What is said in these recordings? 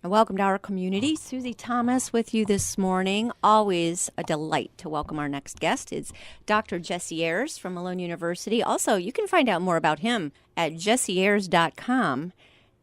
Welcome to our community. Susie Thomas with you this morning. Always a delight to welcome our next guest. It's Dr. Jesse Ayers from Malone University. Also, you can find out more about him at jesseayers.com.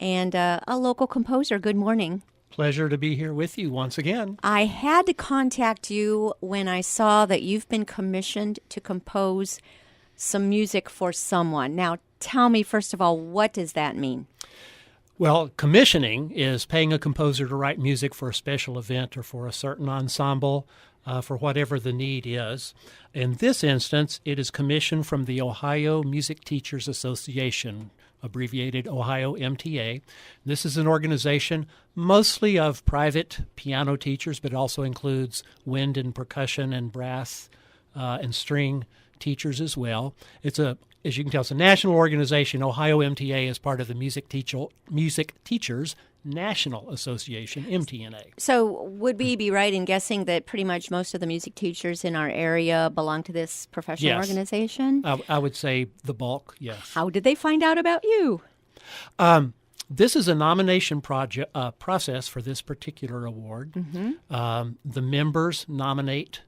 And a local composer. Good morning. Pleasure to be here with you once again. I had to contact you when I saw that you've been commissioned to compose some music for someone. Now, tell me, first of all, what does that mean? Well, commissioning is paying a composer to write music for a special event or for a certain ensemble, for whatever the need is. In this instance, it is commissioned from the Ohio Music Teachers Association, abbreviated Ohio MTA. This is an organization mostly of private piano teachers, but also includes wind and percussion and brass and string teachers as well. As you can tell, it's a national organization. Ohio MTA is part of the Music Teachers National Association, MTNA. So would we be right in guessing that pretty much most of the music teachers in our area belong to this professional organization? I would say the bulk, yes. How did they find out about you? This is a nomination process for this particular award. Mm-hmm. The members nominate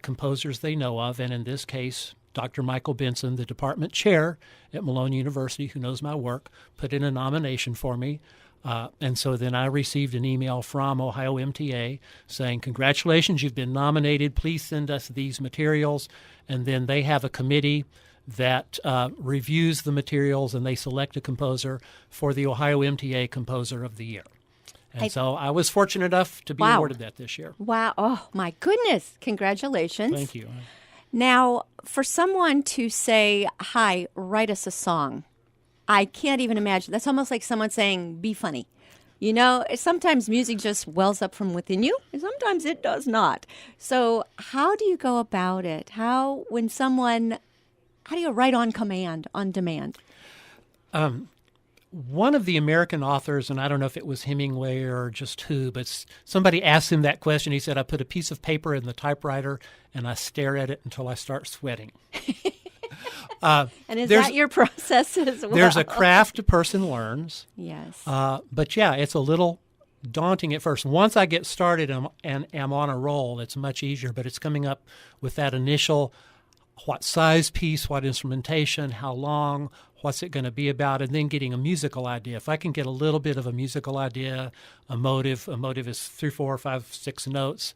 composers they know of, and in this case, Dr. Michael Benson, the department chair at Malone University, who knows my work, put in a nomination for me. And so then I received an email from Ohio MTA saying, congratulations, you've been nominated. Please send us these materials. And then they have a committee that reviews the materials, and they select a composer for the Ohio MTA Composer of the Year. And so I was fortunate enough to be awarded that this year. Wow. Oh, my goodness. Congratulations. Thank you. Now, for someone to say, hi, write us a song, I can't even imagine. That's almost like someone saying, be funny. You know, sometimes music just wells up from within you, and sometimes it does not. So how do you go about it? How do you write on command, on demand? One of the American authors, and I don't know if it was Hemingway or just who, but somebody asked him that question. He said, I put a piece of paper in the typewriter and I stare at it until I start sweating. And is that your process as well? There's a craft a person learns. Yes. But yeah, it's a little daunting at first. Once I get started and am on a roll, it's much easier, but it's coming up with that initial what size piece, what instrumentation, how long, what's it going to be about, and then getting a musical idea. If I can get a little bit of a musical idea, a motive is 3, 4, 5, 6 notes,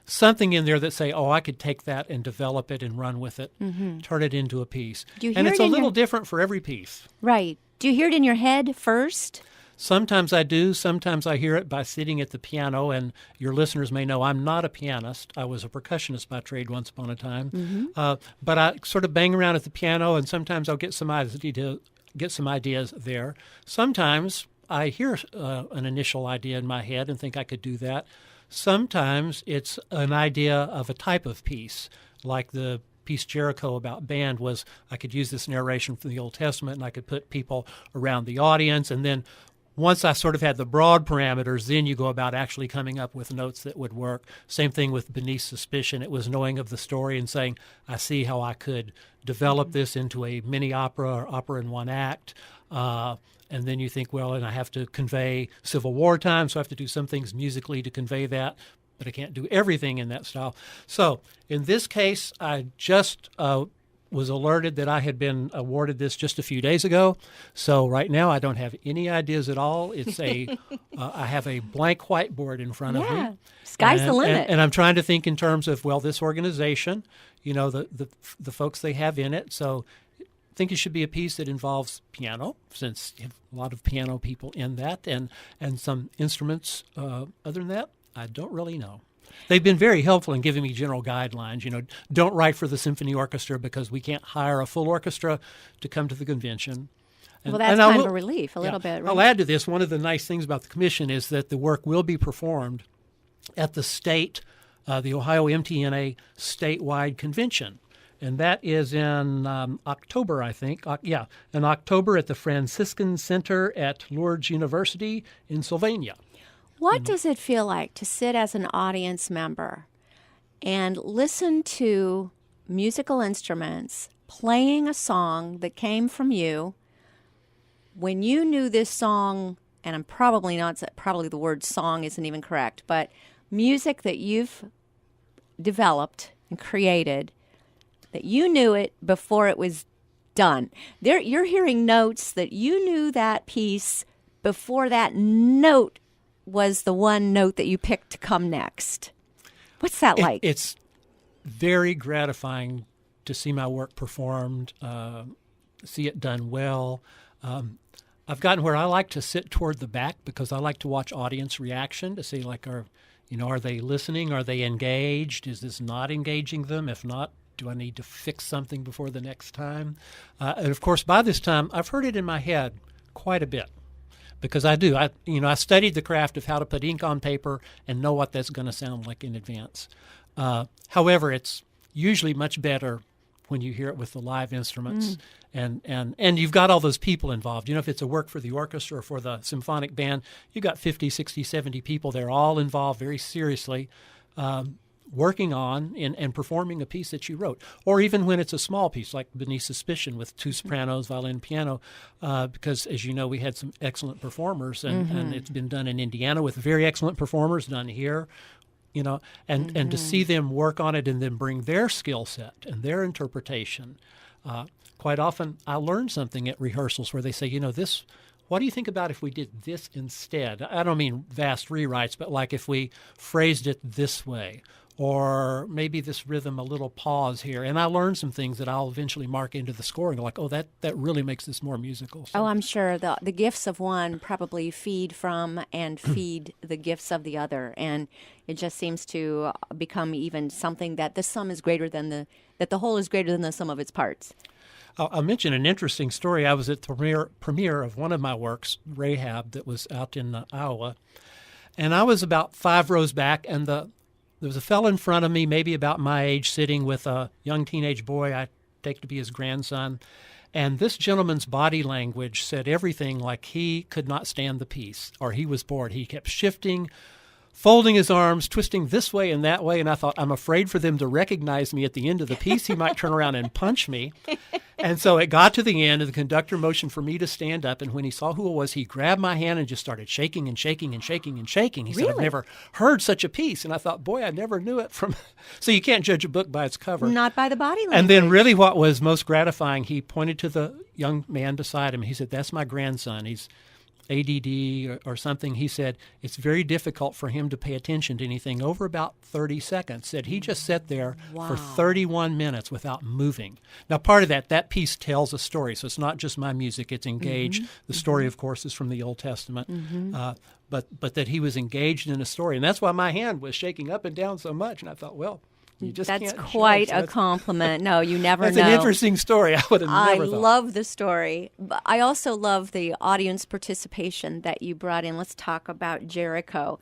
something in there that say, oh, I could take that and develop it and run with it, turn it into a piece. And it's a little different for every piece. Right. Do you hear it in your head first? Sometimes I do. Sometimes I hear it by sitting at the piano, and your listeners may know I'm not a pianist. I was a percussionist by trade once upon a time. But I sort of bang around at the piano, and sometimes I'll get some ideas there. Sometimes I hear an initial idea in my head and think I could do that. Sometimes it's an idea of a type of piece, like the piece Jericho about band was I could use this narration from the Old Testament, and I could put people around the audience, and then once I sort of had the broad parameters, then you go about actually coming up with notes that would work. Same thing with Beneath Suspicion. It was knowing of the story and saying, I see how I could develop this into a mini opera or opera in one act. And then you think, well, and I have to convey Civil War time, so I have to do some things musically to convey that, but I can't do everything in that style. So in this case, I just was alerted that I had been awarded this just a few days ago. So right now I don't have any ideas at all. It's I have a blank whiteboard in front of me. Sky's the limit. And I'm trying to think in terms of, well, this organization, you know, the folks they have in it. So I think it should be a piece that involves piano, since you have a lot of piano people in that, and some instruments. Other than that, I don't really know. They've been very helpful in giving me general guidelines. You know, don't write for the symphony orchestra because we can't hire a full orchestra to come to the convention. Well, that's kind of a relief, a little bit. Right? I'll add to this. One of the nice things about the commission is that the work will be performed at the the Ohio MTNA statewide convention. And that is in October, I think. In October at the Franciscan Center at Lourdes University in Sylvania. What does it feel like to sit as an audience member and listen to musical instruments playing a song that came from you when you knew this song and I'm probably not, probably the word song isn't even correct, but music that you've developed and created that you knew it before it was done. There, you're hearing notes that you knew that piece before that note was the one note that you picked to come next. What's that like? It's very gratifying to see my work performed, see it done well. I've gotten where I like to sit toward the back because I like to watch audience reaction to see, like, are they listening? Are they engaged? Is this not engaging them? If not, do I need to fix something before the next time? And of course, by this time, I've heard it in my head quite a bit because I do. I studied the craft of how to put ink on paper and know what that's going to sound like in advance. However, it's usually much better when you hear it with the live instruments and you've got all those people involved. If it's a work for the orchestra or for the symphonic band, you've got 50, 60, 70 people. They're all involved very seriously, working on and performing a piece that you wrote. Or even when it's a small piece, like Beneath Suspicion with two sopranos, violin, piano, because, as you know, we had some excellent performers, and it's been done in Indiana with very excellent performers, done here. And to see them work on it and then bring their skill set and their interpretation. Quite often I learn something at rehearsals where they say, this, what do you think about if we did this instead? I don't mean vast rewrites, but like if we phrased it this way, or maybe this rhythm, a little pause here. And I learned some things that I'll eventually mark into the scoring, like, oh, that really makes this more musical. So. Oh, I'm sure the gifts of one probably feed from and feed the gifts of the other. And it just seems to become even something that the sum is greater than that the whole is greater than the sum of its parts. I'll mention an interesting story. I was at the premiere of one of my works, Rahab, that was out in Iowa. And I was about 5 rows back, and there was a fellow in front of me, maybe about my age, sitting with a young teenage boy I take to be his grandson. And this gentleman's body language said everything like he could not stand the piece or he was bored. He kept shifting, folding his arms, twisting this way and that way. And I thought, I'm afraid for them to recognize me at the end of the piece. He might turn around and punch me. And so it got to the end, and the conductor motioned for me to stand up. And when he saw who it was, he grabbed my hand and just started shaking and shaking and shaking and shaking. He said, I've never heard such a piece. And I thought, boy, I never knew it from. So you can't judge a book by its cover. Not by the body language. And then really what was most gratifying, he pointed to the young man beside him. He said, that's my grandson. He's ADD or something. He said it's very difficult for him to pay attention to anything over about 30 seconds. Said he just sat there for 31 minutes without moving. Now, part of that piece tells a story, so it's not just my music. It's engaged. The story, of course, is from the Old Testament, but that he was engaged in a story. And that's why my hand was shaking up and down so much. And I thought, well, you just that's can't quite judge. a compliment. No, you never that's know. That's an interesting story. I would have never thought. I love the story. But I also love the audience participation that you brought in. Let's talk about Jericho.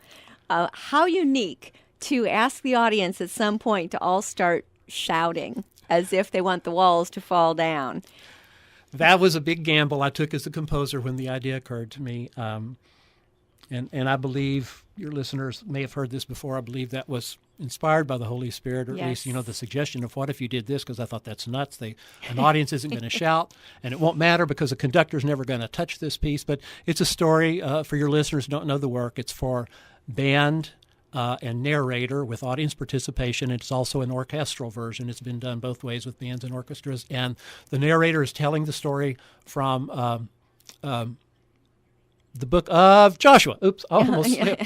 How unique to ask the audience at some point to all start shouting as if they want the walls to fall down. That was a big gamble I took as a composer when the idea occurred to me. And I believe your listeners may have heard this before. I believe that was inspired by the Holy Spirit, or at least, the suggestion of what if you did this, because I thought that's nuts. An audience isn't going to shout, and it won't matter because a conductor's never going to touch this piece. But it's a story for your listeners who don't know the work. It's for band and narrator with audience participation. It's also an orchestral version. It's been done both ways with bands and orchestras. And the narrator is telling the story from the book of Joshua. Oops, I almost slipped.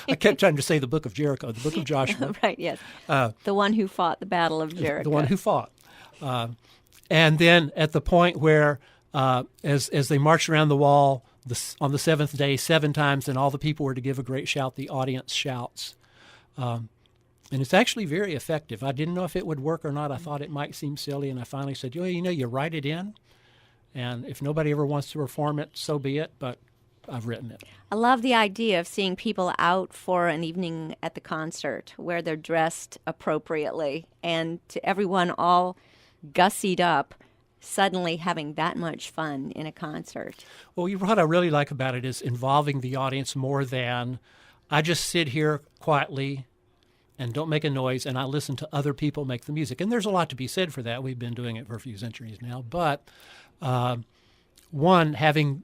I kept trying to say the book of Jericho, the book of Joshua. Right, yes. The one who fought the battle of Jericho. The one who fought. And then at the point where, as they marched around the wall on the seventh day 7 times, and all the people were to give a great shout, the audience shouts. And it's actually very effective. I didn't know if it would work or not. I thought it might seem silly, and I finally said, you write it in, and if nobody ever wants to perform it, so be it, but I've written it. I love the idea of seeing people out for an evening at the concert where they're dressed appropriately, and to everyone all gussied up, suddenly having that much fun in a concert. Well, what I really like about it is involving the audience more than I just sit here quietly and don't make a noise and I listen to other people make the music. And there's a lot to be said for that. We've been doing it for a few centuries now. But one, having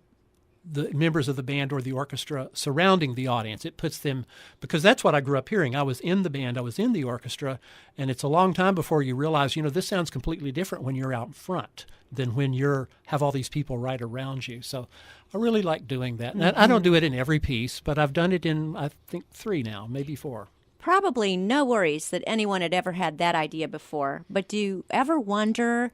the members of the band or the orchestra surrounding the audience. It puts them, because that's what I grew up hearing. I was in the band, I was in the orchestra, and it's a long time before you realize, this sounds completely different when you're out front than when have all these people right around you. So I really like doing that. And I don't do it in every piece, but I've done it in, I think, 3 now, maybe 4. Probably no worries that anyone had ever had that idea before, but do you ever wonder,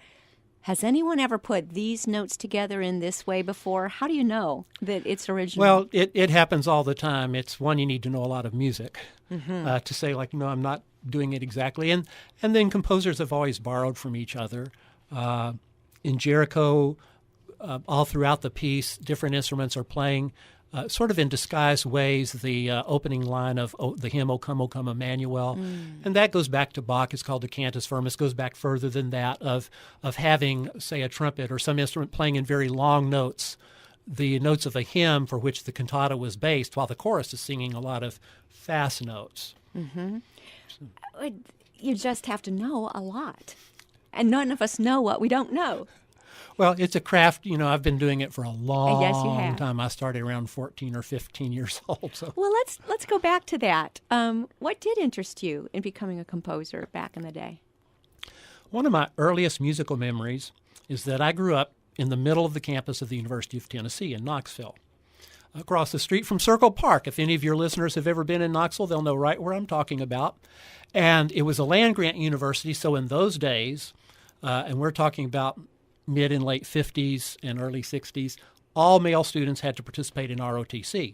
has anyone ever put these notes together in this way before? How do you know that it's original? Well, it happens all the time. It's one, you need to know a lot of music to say, like, no, I'm not doing it exactly. And then composers have always borrowed from each other. In Jericho, all throughout the piece, different instruments are playing sort of in disguised ways the opening line of the hymn, O Come, Emmanuel. And that goes back to Bach. It's called the Cantus Firmus. Goes back further than that of having, say, a trumpet or some instrument playing in very long notes, the notes of a hymn for which the cantata was based, while the chorus is singing a lot of fast notes. You just have to know a lot. And none of us know what we don't know. Well, it's a craft. I've been doing it for a long Yes, you have. time. I started around 14 or 15 years old. So. Well, let's go back to that. What did interest you in becoming a composer back in the day? One of my earliest musical memories is that I grew up in the middle of the campus of the University of Tennessee in Knoxville, across the street from Circle Park. If any of your listeners have ever been in Knoxville, they'll know right where I'm talking about. And it was a land-grant university, so in those days, and we're talking about mid and late 50s and early 60s, all male students had to participate in ROTC.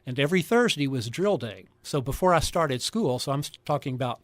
And every Thursday was drill day. So before I started school, so I'm talking about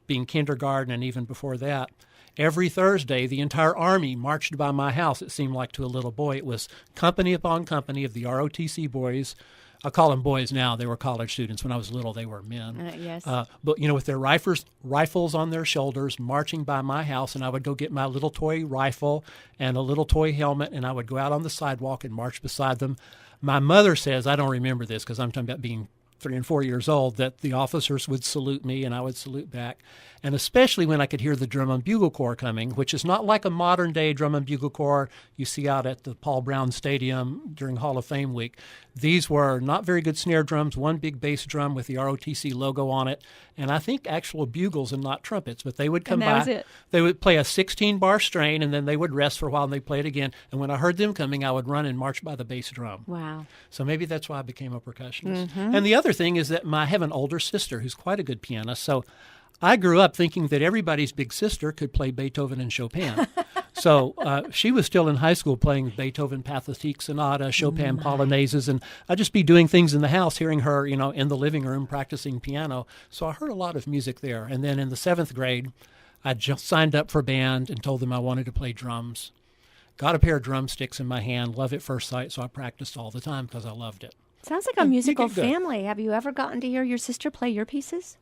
being kindergarten and even before that, every Thursday the entire Army marched by my house, it seemed like, to a little boy. It was company upon company of the ROTC boys. I call them boys now. They were college students. When I was little, they were men. Yes. But, with their rifles on their shoulders, marching by my house, and I would go get my little toy rifle and a little toy helmet, and I would go out on the sidewalk and march beside them. My mother says, I don't remember this because I'm talking about being 3 and 4 years old, that the officers would salute me and I would salute back. And especially when I could hear the drum and bugle corps coming, which is not like a modern day drum and bugle corps you see out at the Paul Brown Stadium during Hall of Fame week. These were not very good snare drums, one big bass drum with the ROTC logo on it, and I think actual bugles and not trumpets. But they would come and that by. Was it. They would play a 16-bar strain, and then they would rest for a while, and they'd play it again. And when I heard them coming, I would run and march by the bass drum. Wow. So maybe that's why I became a percussionist. And the other thing is that I have an older sister who's quite a good pianist, so I grew up thinking that everybody's big sister could play Beethoven and Chopin. So she was still in high school playing Beethoven Pathetique Sonata, Chopin Polonaises, and I'd just be doing things in the house, hearing her, in the living room practicing piano. So I heard a lot of music there. And then in the 7th grade, I just signed up for band and told them I wanted to play drums. Got a pair of drumsticks in my hand, love at first sight, so I practiced all the time because I loved it. Sounds like a musical get good. family. Have you ever gotten to hear your sister play your pieces?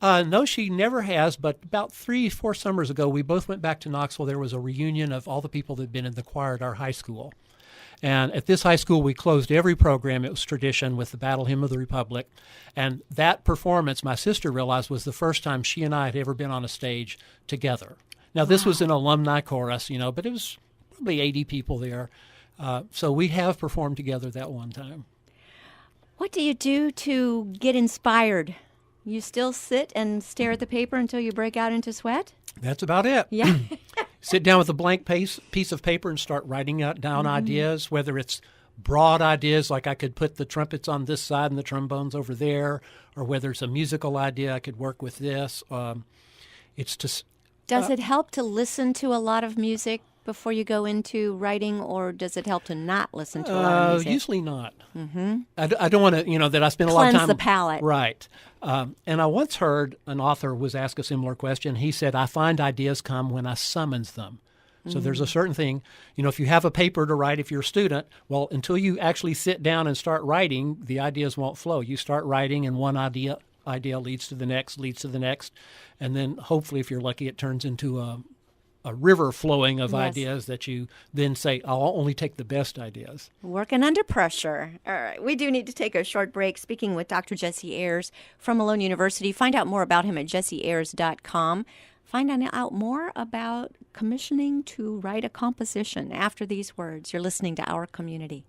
No, she never has, but about 3-4 summers ago, we both went back to Knoxville. There was a reunion of all the people that had been in the choir at our high school. And at this high school, we closed every program. It was tradition with the Battle Hymn of the Republic. And that performance, my sister realized, was the first time she and I had ever been on a stage together. Now, this was an alumni chorus, but it was probably 80 people there. So we have performed together that one time. What do you do to get inspired? You still sit and stare at the paper until you break out into sweat? That's about it. Yeah. Sit down with a blank piece of paper and start writing down ideas, whether it's broad ideas, like I could put the trumpets on this side and the trombones over there, or whether it's a musical idea, I could work with this. It's just... Does it help to listen to a lot of music before you go into writing, or does it help to not listen to a lot of music? Usually not. I don't want to, that I spend a lot of time... Cleanse the palate. Right. And I once heard an author was asked a similar question. He said, I find ideas come when I summons them. So there's a certain thing, if you have a paper to write, if you're a student, well, until you actually sit down and start writing, the ideas won't flow. You start writing and one idea leads to the next, and then hopefully, if you're lucky, it turns into a river flowing of ideas that you then say, I'll only take the best ideas. Working under pressure. All right. We do need to take a short break. Speaking with Dr. Jesse Ayers from Malone University. Find out more about him at jesseayers.com. Find out more about commissioning to write a composition after these words. You're listening to Our Community.